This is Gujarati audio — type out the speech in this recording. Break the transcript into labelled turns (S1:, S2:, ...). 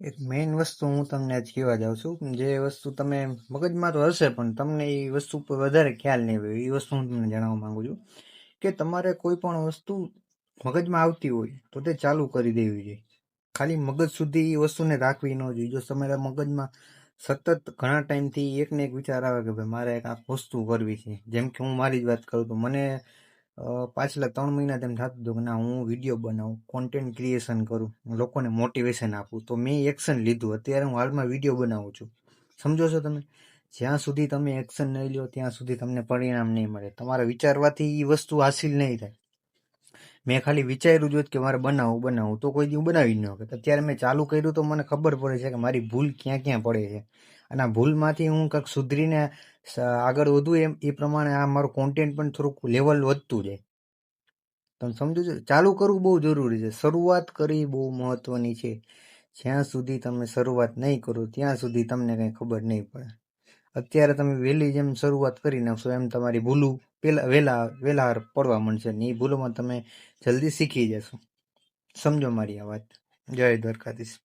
S1: એક મેઇન વસ્તુ હું તમને આજ કહેવા જાઉં છું, જે વસ્તુ તમે મગજમાં તો હશે પણ તમને એ વસ્તુ પર વધારે ખ્યાલ નહીં હોય, એ વસ્તુ હું તમને જણાવવા માંગુ છું કે તમારે કોઈ પણ વસ્તુ મગજમાં આવતી હોય તો તે ચાલુ કરી દેવી જોઈએ. ખાલી મગજ સુધી એ વસ્તુને રાખવી ન જોઈએ. જો તમારા મગજમાં સતત ઘણા ટાઈમથી એક ને એક વિચાર આવે કે ભાઈ મારે એક આ વસ્તુ કરવી છે, જેમ કે હું મારી જ વાત કરું તો મને પાછલા 3 મહિના તેમ થતું હતું કે ના હું વિડીયો બનાવું, કોન્ટેન્ટ ક્રિએશન કરું, લોકોને મોટિવેશન આપું. તો મેં એક્શન લીધું. અત્યારે હું હાલમાં વિડીયો બનાવું છું. સમજો છો તમે? જ્યાં સુધી તમે એક્શન નહીં લો ત્યાં સુધી તમને પરિણામ નહીં મળે. તમારા વિચારવાથી એ વસ્તુ હાસિલ નહીં થાય. મેં ખાલી વિચાર્યું જ કે મારે બનાવવું તો કોઈ દી બનાવી જ ન શકે. અત્યારે મેં ચાલુ કર્યું તો મને ખબર પડે છે કે મારી ભૂલ ક્યાં ક્યાં પડે છે, અને આ ભૂલમાંથી હું કંઈક સુધરીને આગળ વધુ એ પ્રમાણે આ મારું કોન્ટેન્ટ પણ થોડુંક લેવલ વધતું જાય. તમે સમજો છો? ચાલુ કરવું બહુ જરૂરી છે. શરૂઆત કરવી બહુ મહત્વની છે. જ્યાં સુધી તમે શરૂઆત નહીં કરો ત્યાં સુધી તમને કંઈ ખબર નહીં પડે. અત્યારે તમે વહેલી જેમ શરૂઆત કરી નાખશો એમ તમારી ભૂલું વહેલા પડવા માંડશે, ને એ ભૂલોમાં તમે જલ્દી શીખી જશો. સમજો મારી આ વાત. જય દ્વારકાધીશ.